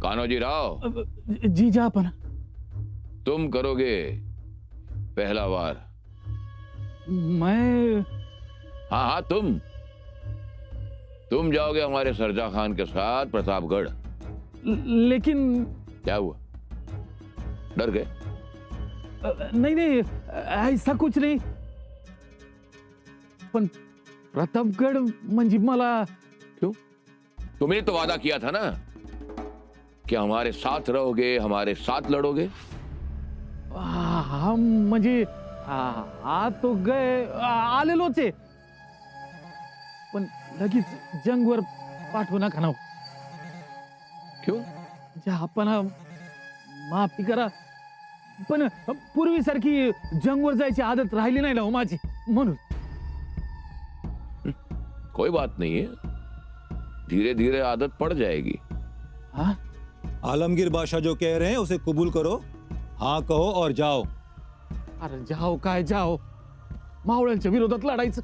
कान्होजी राव, जी जहाँपना। तुम करोगे पहला वार। मैं? हाँ हाँ, तुम जाओगे हमारे सरजा खान के साथ प्रतापगढ़। लेकिन क्या हुआ, डर गए? नहीं नहीं, ऐसा कुछ नहीं, पण प्रतापगढ़ म्हणजे मला। क्यों? तुमने तो वादा किया था ना कि हमारे साथ रहोगे, हमारे साथ लड़ोगे। हाँ म्हणजे हा तो गए आलेलोच आहे, पण लगेच जंगवर पाठवू नका ना। क्यों? जहाँपना माफी करा, पण पूर्वीसारखी जंगवर जायची आदत राहिली नाही ना हो माझी, म्हणून। कोई बात नहीं है, धीरे धीरे आदत पड़ जाएगी। हाँ? आलमगीर बादशाह जो कह रहे हैं उसे कबूल करो, हाँ कहो और जाओ। अरे जाओ काय जाओ, मावळ्यांच्या विरोधात लढायचं?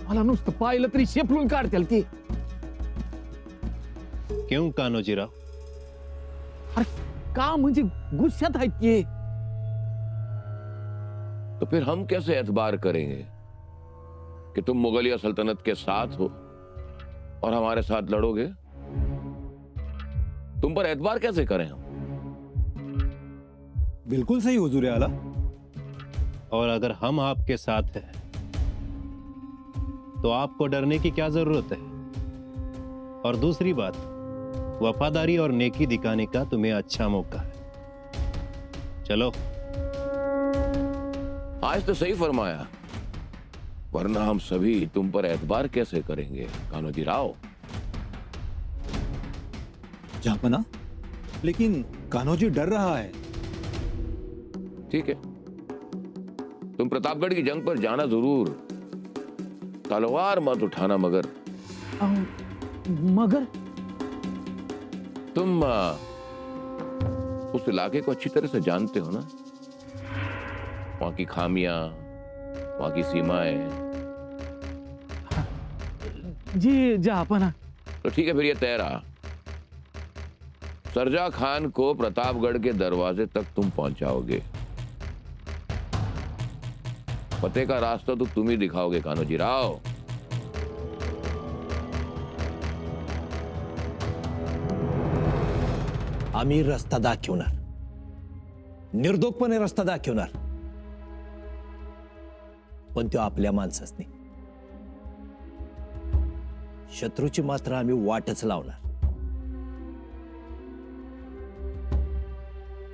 मला नुसतं पाहिलं तरी शेपलून काढतील की। क्यों कान्होजी राव? अरे का म्हणजे गुस्स्यात आहेत की। तो फिर हम कैसे एतबार करेंगे कि तुम मुगलिया सल्तनत के साथ हो और हमारे साथ लड़ोगे? तुम पर एतबार कैसे करें हम? बिल्कुल सही हुजूर आला। और अगर हम आपके साथ हैं तो आपको डरने की क्या जरूरत है? और दूसरी बात, वफादारी और नेकी दिखाने का तुम्हें अच्छा मौका है। चलो। आज तो सही फरमाया, वरना हम सभी तुम पर एतबार कैसे करेंगे कान्होजी राव? जहाँपना, लेकिन कान्होजी डर रहा है। ठीक है, तुम प्रतापगढ़ की जंग पर जाना जरूर, तलवार मत उठाना मगर। मगर? तुम उस इलाके को अच्छी तरह से जानते हो ना, वहां की खामियां, वहां की सीमाएं। जी जहाँपना। तो ठीक है, फिर ये तय रहा, सरजा खान को प्रतापगढ़ के दरवाजे तक तुम पहुंचाओगे। पते का रास्ता तो तुम ही दिखाओगे कान्होजी राव। आम्ही रस्ता दाखवणार, निर्दोषपणे रस्ता दाखवणार, पण तो आपल्या माणसासनी। शत्रूची मात्र आम्ही वाटच लावणार।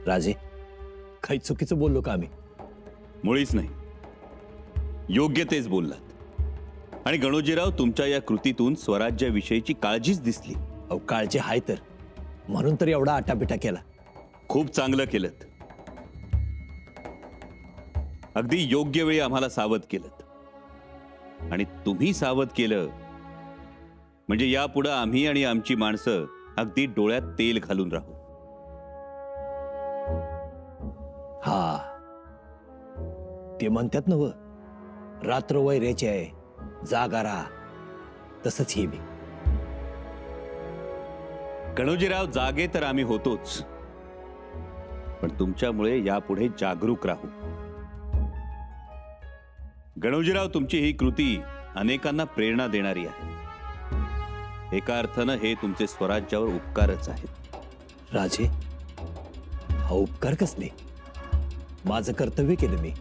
राजे, काही चुकीचं बोललो का आम्ही? मुळीच नाही, योग्य तेच बोललात। आणि गणोजीराव, तुमच्या या कृतीतून स्वराज्याविषयीची काळजीच दिसली। अहो काळजी हाय तर, म्हणून तर एवढा आटापिटा केला। खूप चांगलं केलंत, अगदी योग्य वेळी आम्हाला सावध केलंत। आणि तुम्ही सावध केलं म्हणजे यापुढे आम्ही आणि आमची माणसं अगदी डोळ्यात तेल घालून राहू। हा, ते म्हणतात नव, रात्र वैऱ्याची आहे, जागा राहा, तसंच हे बी। गणोजीराव, जागे तर आम्ही होतोच, पण तुमच्यामुळे यापुढे जागरूक राहू। गणोजीराव, तुमची ही कृती अनेकांना प्रेरणा देणारी आहे। एका अर्थानं हे तुमचे स्वराज्यावर उपकारच आहेत। राजे, हा उपकार कसले? माझं कर्तव्य केलं मी,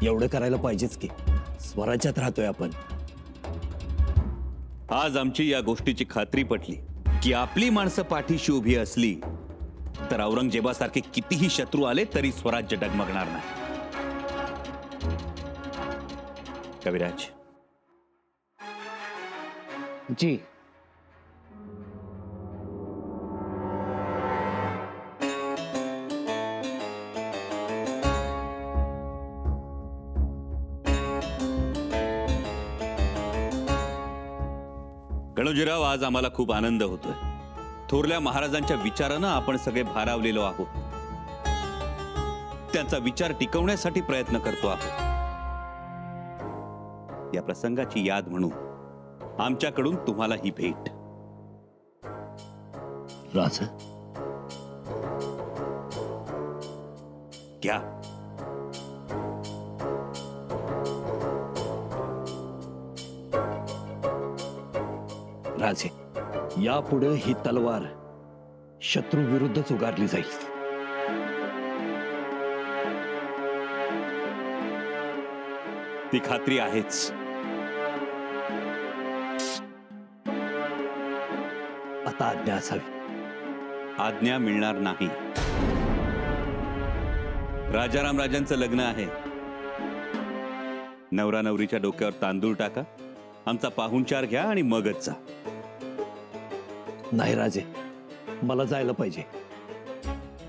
एवढं करायला पाहिजेच की, स्वराज्यात राहतोय आपण। आज आमची या गोष्टीची खात्री पटली की आपली माणसं पाठीशी उभी असली तर औरंगजेबासारखे कितीही शत्रू आले तरी स्वराज्य डगमगणार नाही। कविराज। जी। गणोजीराव, आज आम्हाला खूप आनंद होतोय। थोरल्या महाराजांच्या विचारानं आपण सगळे भारावलेलो आहोत, त्यांचा विचार टिकवण्यासाठी प्रयत्न करतो आहोत। या प्रसंगाची याद म्हणून आमच्याकडून तुम्हाला ही भेट। राज, क्या? राजे, यापुढे ही तलवार शत्रू विरुद्धच उगारली जाईल. ती खात्री आहेच. आता आज्ञा असावी. आज्ञा मिळणार नाही. राजाराम राजांचं लग्न आहे. नवरा नवरीच्या डोक्यावर तांदूळ टाका, आमचा पाहुणचार घ्या आणि मगच जा. नाही राजे, मला जायला पाहिजे.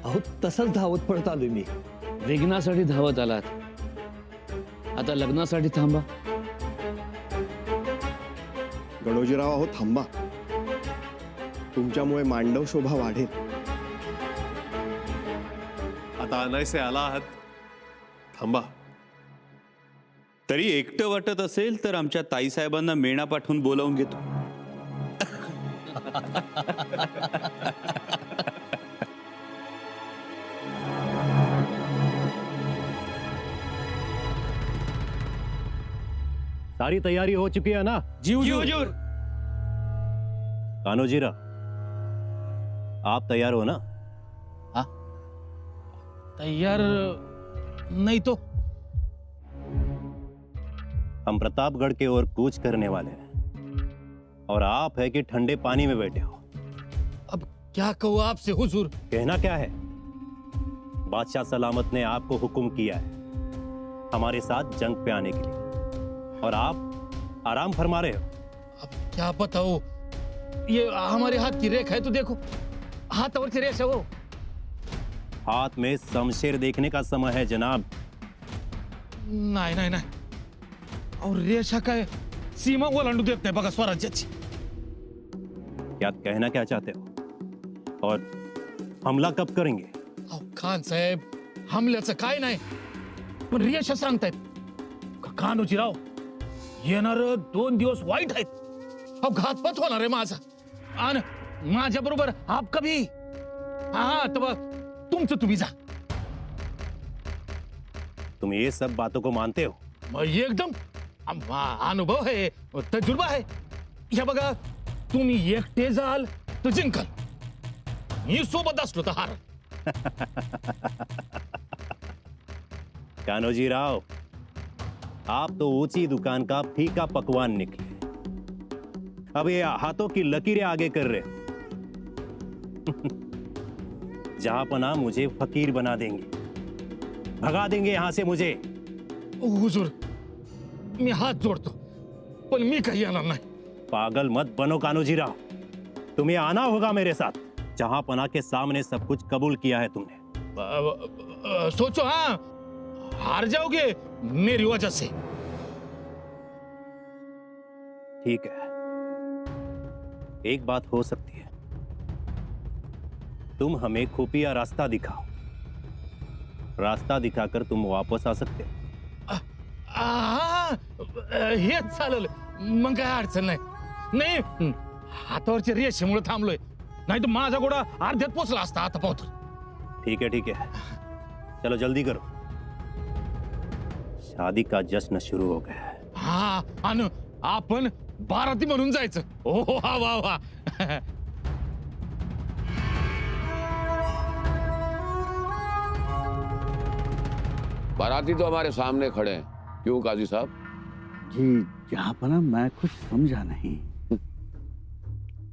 अहो तसंच धावत पडत आलोय मी. विघ्नासाठी धावत आलात, आता लग्नासाठी थांबा. गणोजीराव, अहो थांबा. तुमच्यामुळे मांडव शोभा वाढेल. आता अनायसे आला आहात, थांबा. तरी एकटं वाटत असेल तर आमच्या ताईसाहेबांना मेणा पाठवून बोलावून घेतो. सारी तैयारी हो चुकी है ना? जी हुजूर. कान्होजीराव, आप तैयार हो ना? तैयार नहीं तो हम प्रतापगढ़ की ओर कूच करने वाले हैं और आप है कि ठंडे पानी में बैठे हो. अब क्या कहूँ आपसे हुजूर. कहना क्या है? बादशाह सलामत ने आपको हुक्म किया है हमारे साथ जंग पे आने के लिए, और आप आराम फरमा रहे हो. अब क्या बताओ, ये हमारे हाथ की रेखा है तो देखो, हाथ की रेखा है वो. हाथ में शमशेर देखने का समय है जनाब. नाही नाही नाही, और रेषा काय सीमा ओलांडू देत नाही बघा स्वराज्याची. क्या कहना क्या चाहते हो, और हमला कब करेंगे? अहो खान साहेब, हमल्याचं काय नाही, पण रेषा सांगतायत. कान्होजीराव, येणार 2 दिवस वाईट आहेत. अहो घातपात होणार आहे माझा, आणि माझ्या बरोबर आप कभी. हा तर तुमचं तुम्ही जा. तुम ये सब बातों को मानते हो? एकदम अनुभव आहे, तजुर्बा आहे. या बघा, तुम्ही एकटे जाल तर जिंकाल, मी सोबत असलो तर हार. कान्होजीराव, आप तो ऊंची दुकान का फीका पकवान निकले. अब ये हाथों की लकीरें आगे कर रहे हो. जहां पना मुझे फकीर बना देंगे, भगा देंगे यहां से मुझे. हुजूर, मी हात जोडतो, पण मी काही येणार नाही. पागल मत बनो कान्होजीराव, तुम्हें आना होगा मेरे साथ. जहां पना के सामने सब कुछ कबूल किया है तुमने. सोचो, हाँ हार जाओगे मेरी वजह से. ठीक है, एक बात हो सकती है. तुम हमें खुफिया रास्ता दिखाओ. रास्ता दिखाकर तुम वापस आ सकते हो. हेच चालेल, मग काय अडचण नाही. नाही, हातावरच्या रेषेमुळे थांबलोय, नाही तर माझा घोडा अर्ध्यात पोचला असता आता पावतर. ठीक है, ठीक है, चलो जल्दी करो. शादी का जश्न शुरू हो गया है. हा, आणि आपण बाराती म्हणून जायचं. ओ वा वा वा. बाराती तो हमारे सामने खड़े हैं. क्यों काजी साहब? जी जहां पर ना, मैं कुछ समझा नहीं.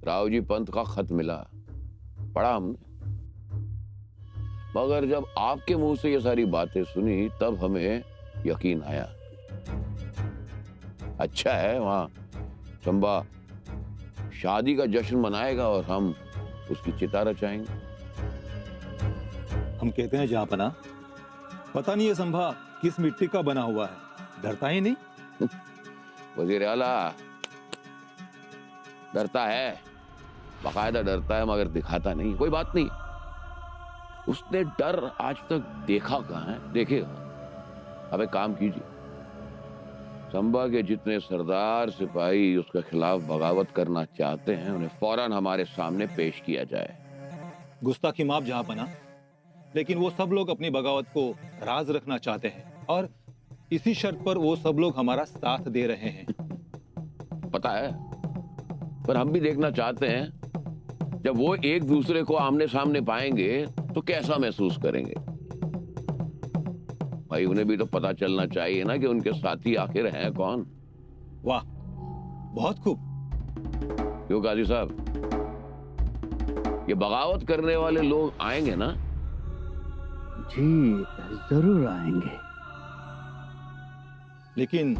राव जी पंत का खत मिला, पढ़ा हमने, मगर जब आपके मुंह से ये सारी बातें सुनी तब हमें यकीन आया. अच्छा है, वहां चंबा शादी का जश्न मनाएगा और हम उसकी चिता रचाएंगे. हम कहते हैं जहां पना, पता नहीं ये संभा किस मिट्टी का बना हुआ है, डरता ही नहीं. वजीर आला डरता है, बाकायदा डरता है, मगर दिखाता नहीं. कोई बात नहीं, उसने डर आज तक देखा कहाँ है, देखेगा. अब एक काम कीजिए, चंबा के जितने सरदार सिपाही उसके खिलाफ बगावत करना चाहते हैं उन्हें फौरन हमारे सामने पेश किया जाए. गुस्ताखी माफ जहांपना, लेकिन वो सब लोग अपनी बगावत को राज रखना चाहते हैं और इसी शर्त पर वो सब लोग हमारा साथ दे रहे हैं। पता है, पर हम भी देखना चाहते हैं जब वो एक दूसरे को आमने सामने पाएंगे तो कैसा महसूस करेंगे। भाई उन्हें भी तो पता चलना चाहिए ना कि उनके साथी आखिर हैं कौन। वाह, बहुत खूब। क्यों काजी साहब, ये बगावत करने वाले लोग आएंगे ना? जी जरूर आएंगे। लेकिन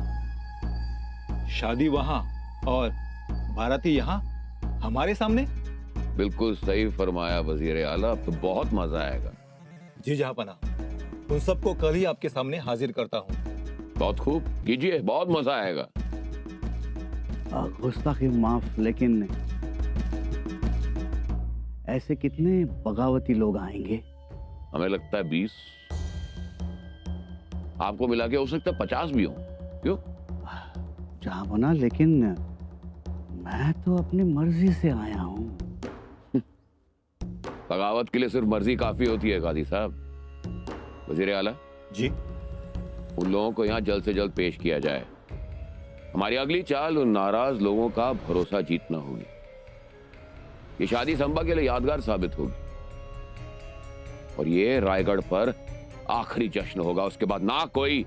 शादी वहां और बाराती यहाँ हमारे सामने। बिल्कुल सही फरमाया वजीर आला, अब तो बहुत मजा आएगा। जी जहांपना, उन सबको कल ही आपके सामने हाजिर करता हूँ। बहुत खूब, कीजिए, बहुत मजा आएगा। गुस्ताखी माफ, लेकिन ऐसे कितने बगावती लोग आएंगे? हमें लगता है 20। आपको मिला के हो सकता है 50 भी हो। क्यों? जहांपना, लेकिन मैं तो अपनी मर्जी से आया हूँ। बगावत के लिए सिर्फ मर्जी काफी होती है काजी साहब। वजीर आला जी, उन लोगों को यहाँ जल्द से जल्द पेश किया जाए। हमारी अगली चाल उन नाराज लोगों का भरोसा जीतना होगी। ये शादी संभा के लिए यादगार साबित होगी और ये रायगढ़ पर आखिरी जश्न होगा। उसके बाद ना कोई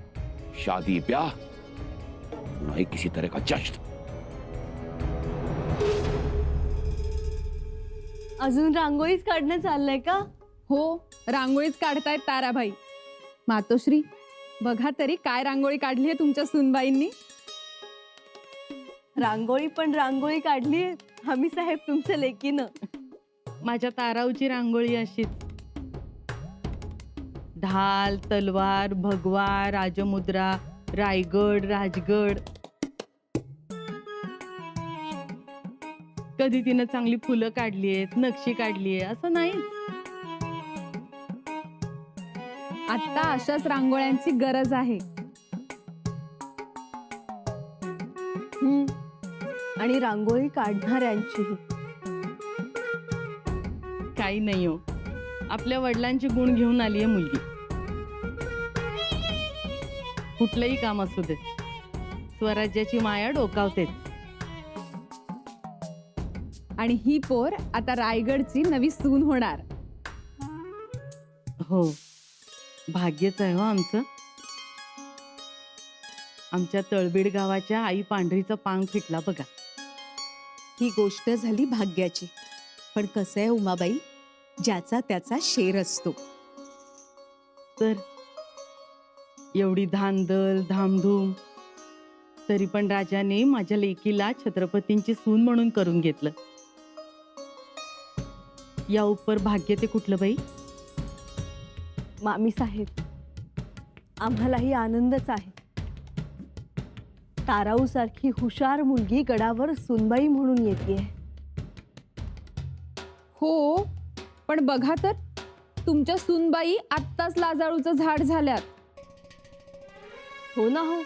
शादी ब्याह, ना ही किसी तरह का जश्न। अजून रांगोळीच काढणं चाललंय का? हो, रांगोळीच काढतायत ताराबाई. मातोश्री, बघा तरी काय रांगोळी काढली आहे तुमच्या सुनबाईंनी. रांगोळी पण रांगोळी काढली आहे हमी साहेब तुमच्या लेकीनं. माझ्या ताराऊची रांगोळी अशीच. ढाल, तलवार, भगवा, राजमुद्रा, रायगड, राजगड. कधी तिनं चांगली फुलं काढली आहेत, नक्षी काढली आहे, असं नाही. आता अशाच रांगोळ्यांची गरज आहे. आणि रांगोळी काढणाऱ्यांचीही. काही नाही हो, आपल्या वडिलांचे गुण घेऊन आली आहे मुलगी. कुठलंही काम असू दे, स्वराज्याची माया डोकावतेच. आणि ही पोर आता रायगडची नवी सून होणार. हो, भाग्यच आहे हो आमचं. आमच्या तळबीड गावाच्या आई पांढरीचा पांग फिटला बघा. ही गोष्ट झाली भाग्याची, पण कसं आहे उमाबाई, ज्याचा त्याचा शेर असतो. तर एवढी धांदल धामधूम, तरी पण राजाने माझ्या लेकीला छत्रपतींची सून म्हणून करून घेतलं. या उपर भाग्य ते कुठलं बाई? मामी साहेब, आम्हालाही आनंदच आहे. ताराऊ सारखी हुशार मुलगी गडावर सुनबाई म्हणून येते. हो, पण बघा तर तुमच्या सुनबाई आत्ताच लाजाळूचं झाड झाल्यात. हो ना हो,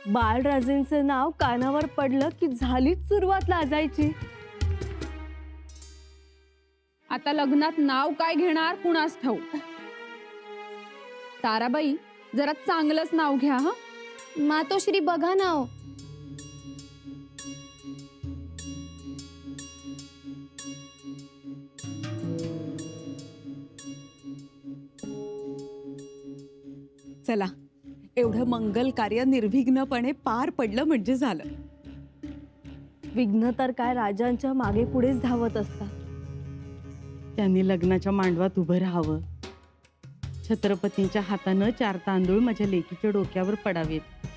बाळराजेंचं नाव कानावर पडलं की झालीच सुरुवात लाजायची. आता लग्नात नाव काय घेणार कुणास ठाऊक. ताराबाई, जरा चांगलंच नाव घ्या. हा मातोश्री, बघा नाव. चला, एवढं मंगल कार्य निर्विघ्नपणे पार पडलं म्हणजे झालं. विघ्न तर काय राजांच्या मागे पुढेच धावत असतात. त्यांनी लग्नाच्या मांडवात उभं राहावं. छत्रपतींच्या हातानं 4 तांदूळ माझ्या लेकीच्या डोक्यावर पडावेत,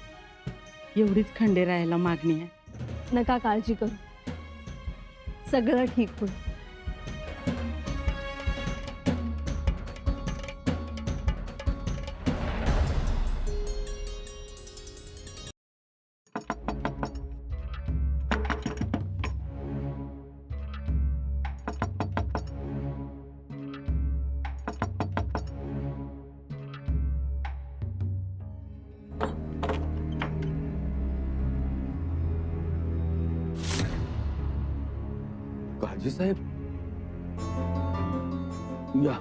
एवढीच खंडेरायाला मागणी आहे. नका काळजी करू, सगळं ठीक होईल. काजी साहेब, या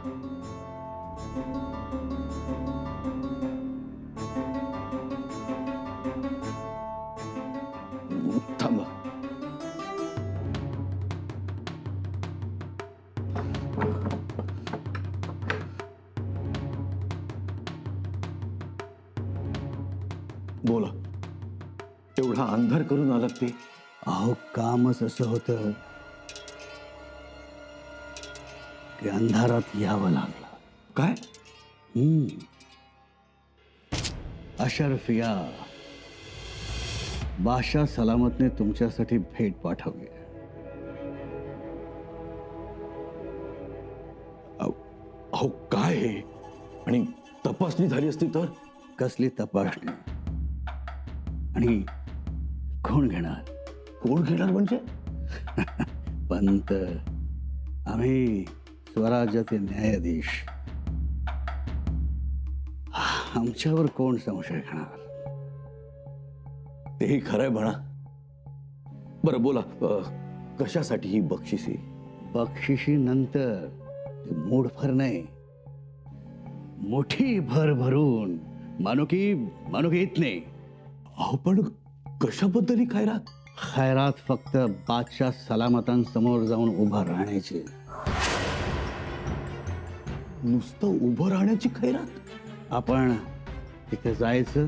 थांबा. बोला, एवढा अंधार करून आलात ते? अहो कामच असं होतं की अंधारात यावं लागलं. काय? अशरफिया बादशाह सलामतने तुमच्यासाठी भेट पाठवली. अहो काय हे? आणि तपासणी झाली असती तर? कसली तपासणी? आणि कोण घेणार? कोण घेणार म्हणजे? पंत, आम्ही स्वराज्याचे न्यायाधीश, आमच्यावर कोण संशय घेणार? तेही खरंय म्हणा. बरं बोला, कशासाठी ही बक्षिसी? बक्षिशी नंतर मूडभर नाही, मोठी भर भरून मानुकीत नाही. अहो पण कशाबद्दल ही खैरात? खैरात फक्त बादशाह सलामतांसमोर जाऊन उभं राहण्याची. नुसतं उभं राहण्याची खैरात? आपण तिथे जायचं,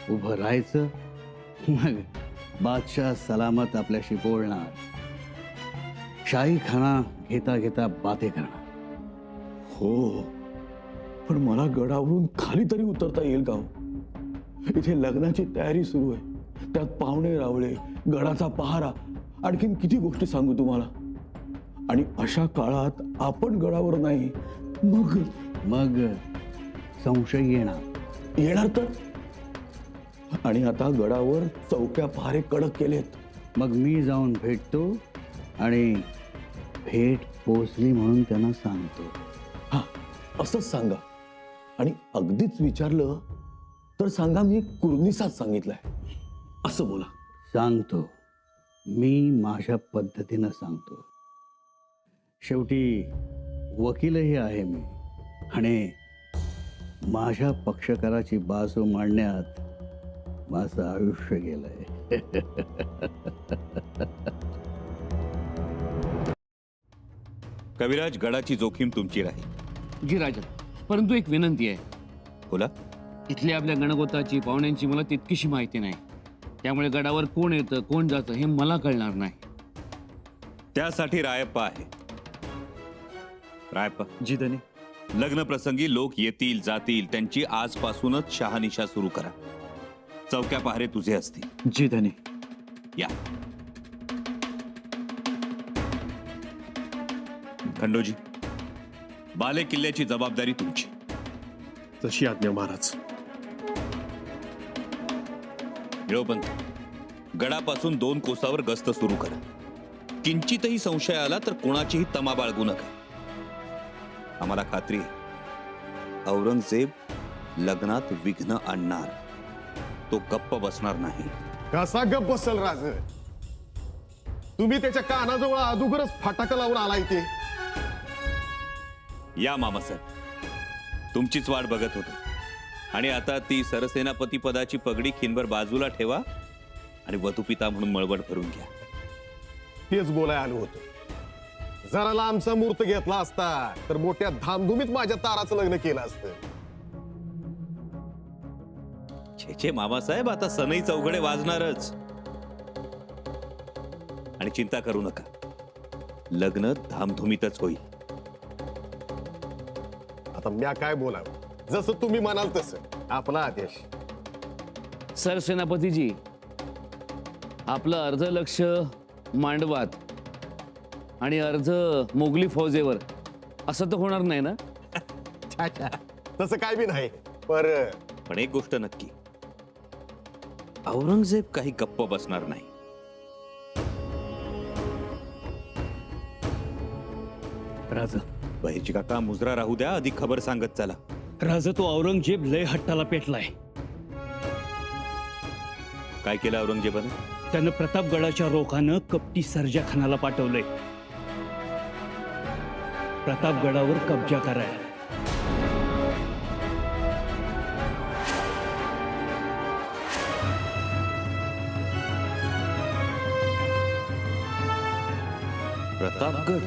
उभं राहायचं, मग बादशाह सलामत आपल्याशी बोलणार, शाही खाना घेता घेता बाते करणार. हो, पण मला गडावरून खाली तरी उतरता येईल का? इथे लग्नाची तयारी सुरू आहे, त्यात पाहुणे रावळे, गडाचा पहारा, आणखीन किती गोष्टी सांगू तुम्हाला. आणि अशा काळात आपण गडावर नाही, मग संशय येणार तर. आणि आता गडावर चौक्या पहारे कडक केलेत. मग मी जाऊन भेटतो आणि भेट पोचली म्हणून त्यांना सांगतो. हा, असंच सांगा. आणि अगदीच विचारलं तर सांगा मी कुर्निसात सांगितलंय असं बोला. सांगतो, मी माझ्या पद्धतीनं सांगतो. शेवटी वकीलही आहे मी, आणि माझ्या पक्षकाराची बाजू मांडण्यात माझं आयुष्य गेलंय. कविराज, गडाची जोखीम तुमची राहील. जी राजा, परंतु एक विनंती आहे. बोला. इथल्या आपल्या गणगोताची, पाहुण्यांची मला तितकीशी माहिती नाही, त्यामुळे गडावर कोण येतं कोण जातं हे मला कळणार नाही. त्यासाठी रायप्पा आहे. रायप्पा. जी धनी. लग्न प्रसंगी लोक येतील जातील, त्यांची आजपासूनच शहानिशा सुरू करा. चौक्या पहारे तुझे असतील. जी धनी. या. खंडोजी, बाले किल्ल्याची जबाबदारी तुमची. तशी आज्ञा महाराज. निळोपंत, गडापासून 2 कोसावर गस्त सुरू करा. किंचितही संशय आला तर कोणाचीही तमा बाळगू नका. आम्हाला खात्री आहे औरंगजेब लग्नात विघ्न आणणार, तो गप्प बसणार नाही. कसा गप्प बसल राज? तुम्ही त्याच्या कानाजवळ अगोदरच फटाका लावून आला इथे. या मामासाहेब, तुमचीच वाट बघत होतो. आणि आता ती सरसेनापती पदाची पगडी खिनभर बाजूला ठेवा आणि वधुपिता म्हणून मळवट भरून घ्या. तेच बोलाय आलो होतो. जरा लांबचा मुहूर्त घेतला असता तर मोठ्या धामधुमीत माझ्या ताराचं लग्न केलं असतं. छे मामासाहेब, आता सनई चौघडे वाजणारच. आणि चिंता करू नका, लग्न धामधुमीतच होईल. आता म्या काय बोलावं? जसं तुम्ही म्हणाल तसं आपला आदेश. सरसेनापतीजी, आपलं अर्ध लक्ष मांडवात आणि अर्ध मोगली फौजेवर, असं तर होणार नाही ना? तसं काय बी नाही. पण एक गोष्ट नक्की, औरंगजेब काही गप्प बसणार नाही. राजा, बहिर्जी काका, मुजरा राहू द्या, अधिक खबर सांगत चला. राजा, तो औरंगजेब लय हट्टाला पेटलाय. काय केलं औरंगजेबानं? त्यानं प्रतापगडाच्या रोखानं कपटी सर्जा खानाला पाठवलंय. प्रतापगडावर कब्जा करायला. प्रतापगड